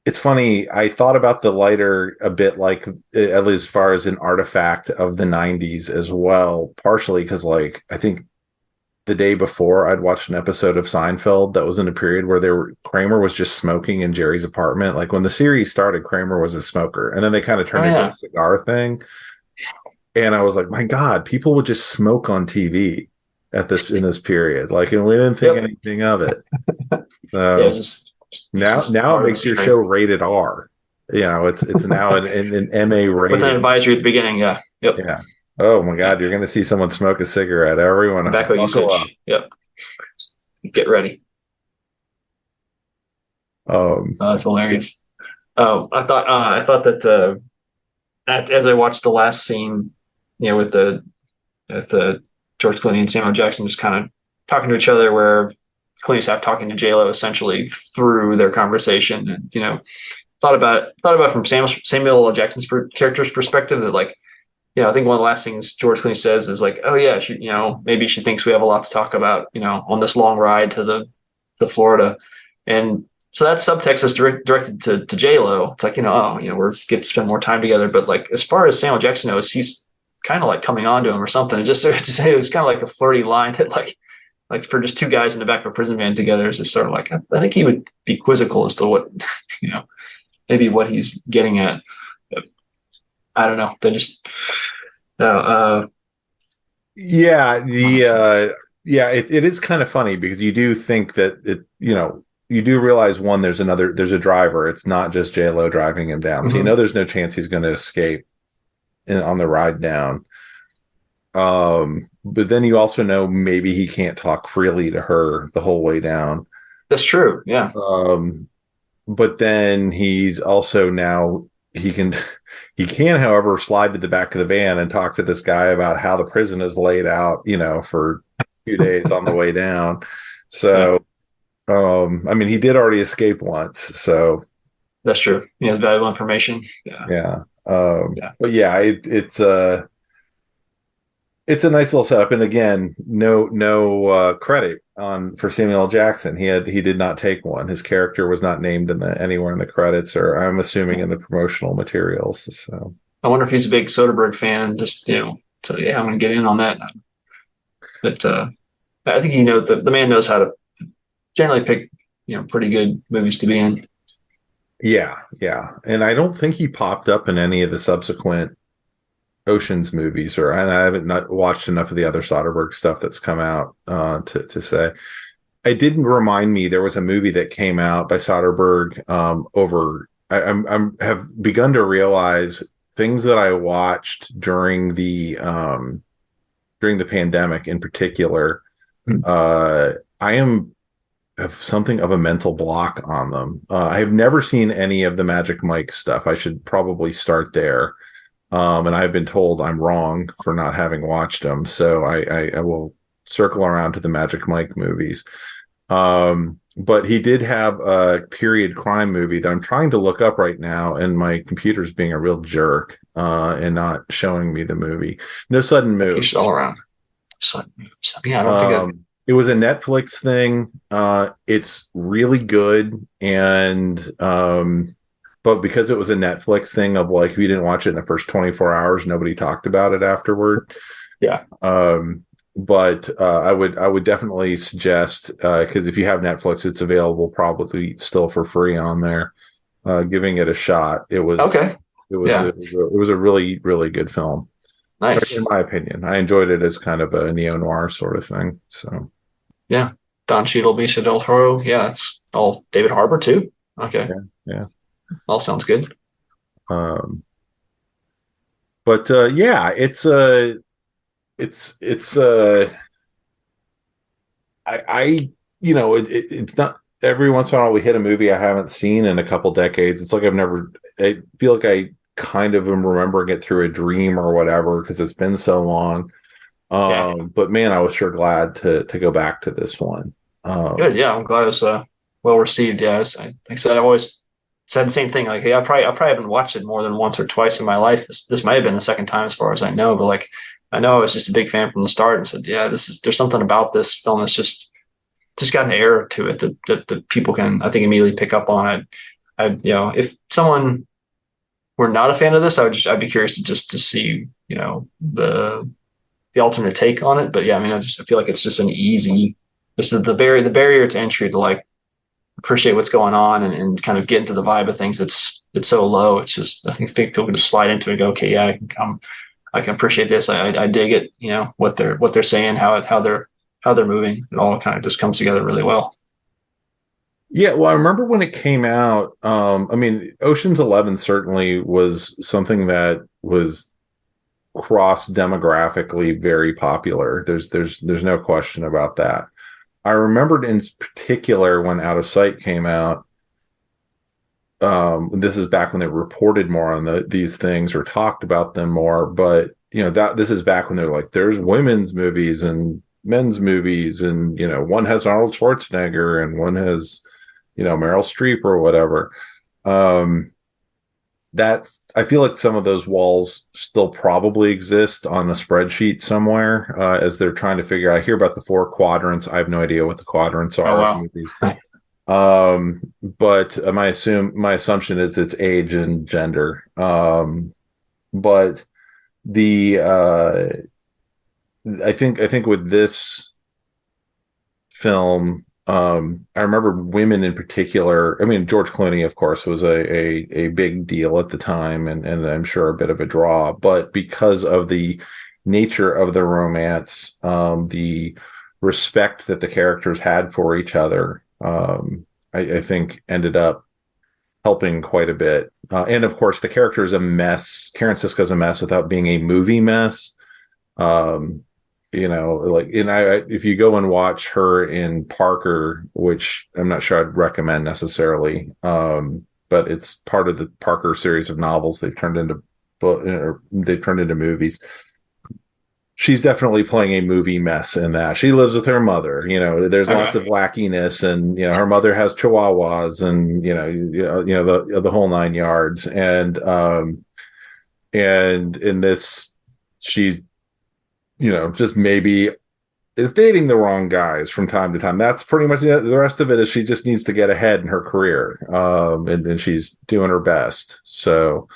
It's funny. I thought about the lighter a bit, like at least as far as an artifact of the 90s as well, partially because like I think the day before I'd watched an episode of Seinfeld that was in a period where Kramer was just smoking in Jerry's apartment. Like when the series started, Kramer was a smoker, and then they kind of turned into a cigar thing. And I was like, my God, people would just smoke on TV in this period, like, and we didn't think anything of it. So now it makes your show rated R. It's now an MA rating with an advisory at the beginning. Yeah. Yep. Yeah. Oh my God, you're going to see someone smoke a cigarette. Everyone, tobacco usage. Yep. Get ready. That's hilarious. I thought that as I watched the last scene, with the George Clooney and Samuel Jackson just kind of talking to each other, where Clooney's half talking to J-Lo essentially through their conversation, and thought about it from Samuel L. Jackson's character's perspective, that like, I think one of the last things George Clooney says is like, oh yeah, maybe she thinks we have a lot to talk about, on this long ride to the Florida. And so that subtext is directed to J-Lo. It's like, we're get to spend more time together. But like, as far as Samuel Jackson knows, he's kind of like coming on to him or something. It was kind of like a flirty line that like, like for just two guys in the back of a prison van together is just sort of like I think he would be quizzical as to what maybe what he's getting at. But I don't know. They just Yeah, it is kind of funny because you do think that you do realize one, there's a driver. It's not just J-Lo driving him down. So there's no chance he's going to escape on the ride down. But then you also know maybe he can't talk freely to her the whole way down. That's true. Yeah. But then he's also now he can, however, slide to the back of the van and talk to this guy about how the prison is laid out, for a few days on the way down. So, I mean, he did already escape once. So that's true. He has valuable information. Yeah. But yeah, it's a nice little setup, and again, no credit for Samuel L. Jackson. He did not take one. His character was not named anywhere in the credits, or I'm assuming in the promotional materials. So I wonder if he's a big Soderbergh fan. Just so yeah, I'm gonna get in on that. But I think the man knows how to generally pick pretty good movies to be in. Yeah, and I don't think he popped up in any of the subsequent Ocean's movies, and I haven't not watched enough of the other Soderbergh stuff that's come out to say. It didn't remind me there was a movie that came out by Soderbergh I have begun to realize things that I watched during the pandemic in particular. I have something of a mental block on them. I have never seen any of the Magic Mike stuff. I should probably start there. And I've been told I'm wrong for not having watched them. So I will circle around to the Magic Mike movies. But he did have a period crime movie that I'm trying to look up right now, and my computer's being a real jerk and not showing me the movie. No Sudden Moves. All around. Sudden Moves. Yeah, I don't think it was a Netflix thing. It's really good, and but because it was a Netflix thing of like, if you didn't watch it in the first 24 hours, nobody talked about it afterward. Yeah. But I would definitely suggest, because if you have Netflix, it's available probably still for free on there. Giving it a shot. It was okay. It was a really, really good film. Nice. In my opinion, I enjoyed it as kind of a neo-noir sort of thing. So yeah, Don Cheadle, Benicio del Toro. Yeah, it's all David Harbour too. Okay. Yeah. All sounds good. But yeah, it's not every once in a while we hit a movie I haven't seen in a couple decades. It's like I feel like I kind of am remembering it through a dream or whatever, because it's been so long. But man, I was sure glad to go back to this one. Good. Yeah. I'm glad it was well received. Yeah. Like I said, I always said the same thing. Like, I probably haven't watched it more than once or twice in my life. This might have been the second time as far as I know, but like, I know I was just a big fan from the start and said, yeah, there's something about this film that's just got an air to it that people can, I think, immediately pick up on it. If someone were not a fan of this, I'd be curious to see, the alternate take on it. But yeah, I mean, I feel like it's just an easy, just the barrier to entry to like appreciate what's going on and kind of get into the vibe of things. It's so low. It's just, I think people can just slide into it and go, okay, yeah, I can appreciate this. I dig it. What they're saying, how they're moving. It all kind of just comes together really well. Yeah, well, I remember when it came out. I mean, Ocean's 11 certainly was something that was cross demographically very popular. There's no question about that. I remembered in particular when Out of Sight came out. This is back when they reported more on these things or talked about them more. But this is back when they're like, there's women's movies and men's movies, and one has Arnold Schwarzenegger and one has Meryl Streep or whatever. I feel like some of those walls still probably exist on a spreadsheet somewhere, as they're trying to figure out. I hear about the 4 quadrants. I have no idea what the quadrants are. Oh, wow. But my assumption is it's age and gender. But I think with this film. I remember women in particular. I mean, George Clooney, of course, was a big deal at the time, and I'm sure a bit of a draw. But because of the nature of the romance, the respect that the characters had for each other, I think ended up helping quite a bit. And of course, the character is a mess. Karen Sisko's a mess without being a movie mess. Like, and if you go and watch her in Parker, which I'm not sure I'd recommend necessarily, but it's part of the Parker series of novels they've turned into movies. She's definitely playing a movie mess in that. She lives with her mother. There's lots of wackiness, and her mother has chihuahuas, and the whole nine yards. And in this, she's just maybe is dating the wrong guys from time to time. That's pretty much it. The rest of it is she just needs to get ahead in her career, and she's doing her best. So.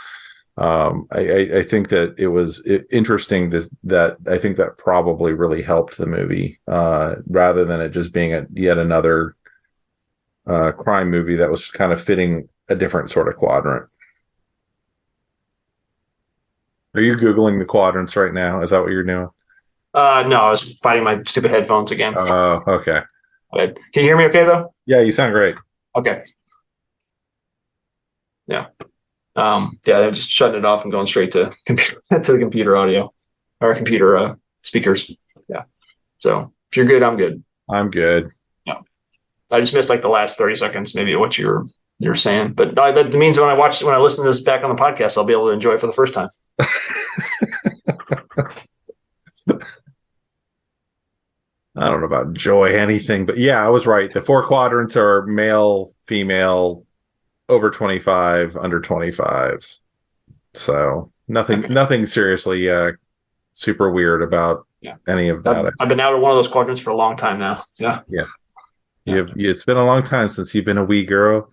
I think that it was interesting that I think that probably really helped the movie, rather than it just being yet another crime movie that was kind of fitting a different sort of quadrant. Are you Googling the quadrants right now? Is that what you're doing? No, I was fighting my stupid headphones again. Oh, okay. Can you hear me okay, though? Yeah, you sound great. Okay. Yeah. They're just shutting it off and going straight to the computer audio or computer speakers. Yeah. So if you're good, I'm good. I'm good. Yeah. I just missed like the last 30 seconds, maybe what you're saying, but that means when I listen to this back on the podcast, I'll be able to enjoy it for the first time. I don't know about enjoy anything, but yeah, I was right. The 4 quadrants are male, female, over 25, under 25. So nothing seriously super weird about any of that. I've been out of one of those quadrants for a long time now. Yeah. Yeah. It's been a long time since you've been a wee girl.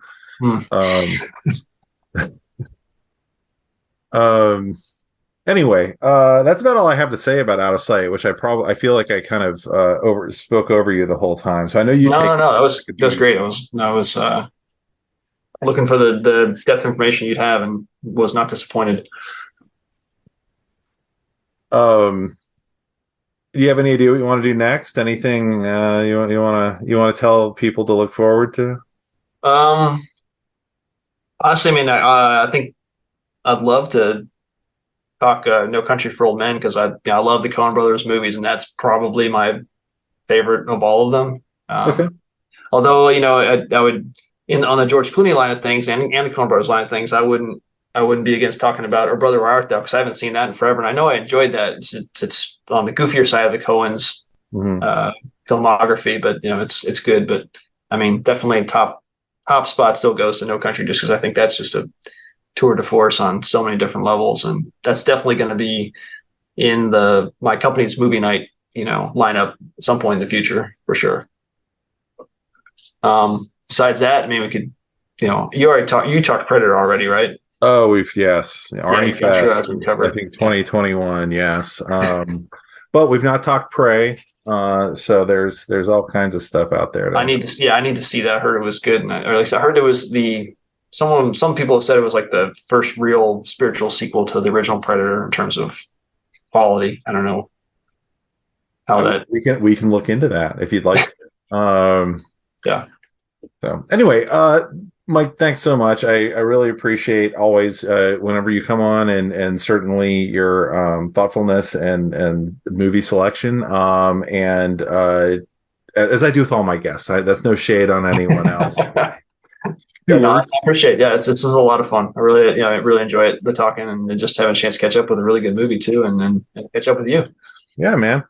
Anyway, that's about all I have to say about Out of Sight, which I feel like I kind of spoke over you the whole time. So I know you. No. That was great. I was looking for the depth information you'd have, and was not disappointed. Do you have any idea what you want to do next? Anything you want to tell people to look forward to? Honestly, I mean, I think I'd love to talk No Country for Old Men, because I love the Coen Brothers movies, and that's probably my favorite of all of them. Okay. Although I would. On the George Clooney line of things and the Coen Brothers line of things, I wouldn't be against talking about Or Brother Where Art Thou, because I haven't seen that in forever, and I know I enjoyed that. It's on the goofier side of the Coens filmography, but it's good. But I mean, definitely top spot still goes to No Country, just because I think that's just a tour de force on so many different levels, and that's definitely going to be in my company's movie night lineup at some point in the future for sure. Besides that, I mean, we could, you talked Predator already, right? Oh, yes. Arnie Fest, I'm sure that's been covered. I think 2021, yes. But we've not talked Prey, so there's all kinds of stuff out there. I need to see that. I heard it was good, or at least I heard it was some people have said it was like the first real spiritual sequel to the original Predator in terms of quality. I don't know how that. We can look into that if you'd like. Yeah. So anyway, Mike, thanks so much. I really appreciate always whenever you come on, and certainly your thoughtfulness and movie selection. And as I do with all my guests, that's no shade on anyone else. I appreciate it. Yeah, this is a lot of fun. I really enjoy the talking, and just having a chance to catch up with a really good movie too, and then catch up with you. Yeah, man.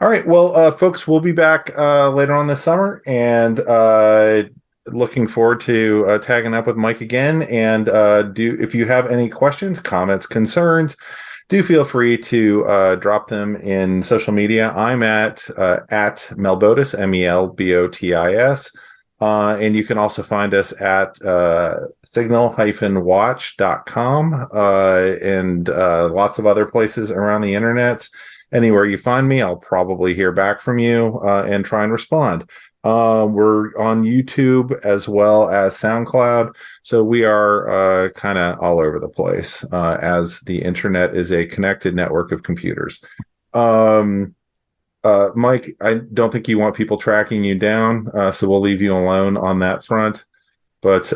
All right. Well, folks, we'll be back later on this summer, and looking forward to tagging up with Mike again. And if you have any questions, comments, concerns, do feel free to drop them in social media. I'm at Melbotis, MELBOTIS. And you can also find us at signal-watch.com and lots of other places around the internet. anywhere you find me, I'll probably hear back from you and try and respond. We're on YouTube as well as SoundCloud, so we are kind of all over the place as the internet is a connected network of computers. Mike, I don't think you want people tracking you down, so we'll leave you alone on that front. But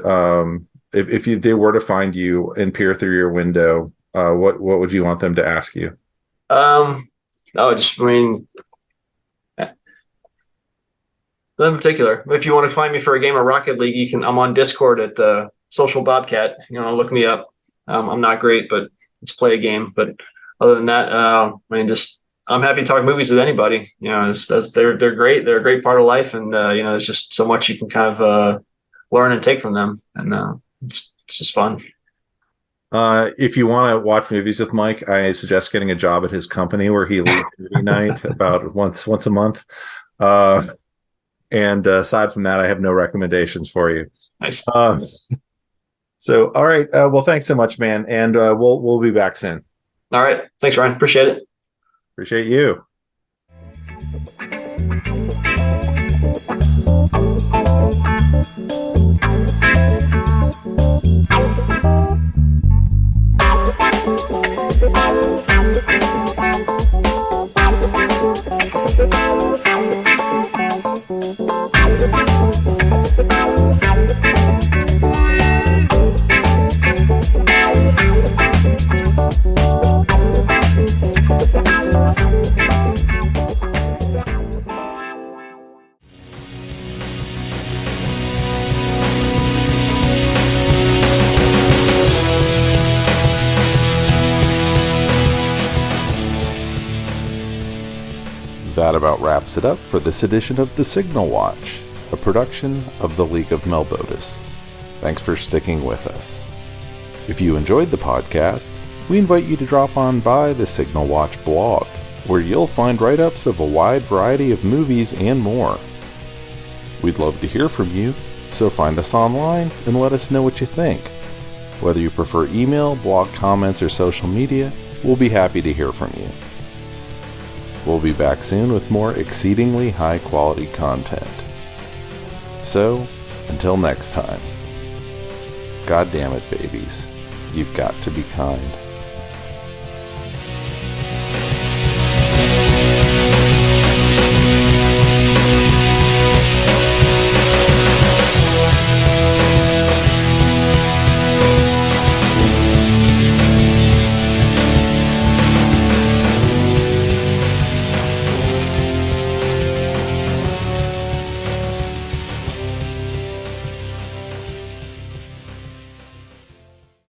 if they were to find you and peer through your window, what would you want them to ask you? Nothing in particular. If you want to find me for a game of Rocket League, I'm on Discord at the Social Bobcat. Look me up. I'm not great, but let's play a game. But other than that, I'm happy to talk movies with anybody. They're great. They're a great part of life, and there's just so much you can kind of learn and take from them, and it's just fun. If you want to watch movies with Mike, I suggest getting a job at his company where he leaves movie night about once a month. And aside from that, I have no recommendations for you. Nice. So, all right. Well, thanks so much, man, and we'll be back soon. All right. Thanks, Ryan. Appreciate it. Appreciate you. That about wraps it up for this edition of The Signal Watch, a production of the League of Melbotus. Thanks for sticking with us. If you enjoyed the podcast, we invite you to drop on by the Signal Watch blog, where you'll find write-ups of a wide variety of movies and more. We'd love to hear from you, so find us online and let us know what you think. Whether you prefer email, blog comments, or social media, we'll be happy to hear from you. We'll be back soon with more exceedingly high-quality content. So, until next time, God damn it, babies, you've got to be kind.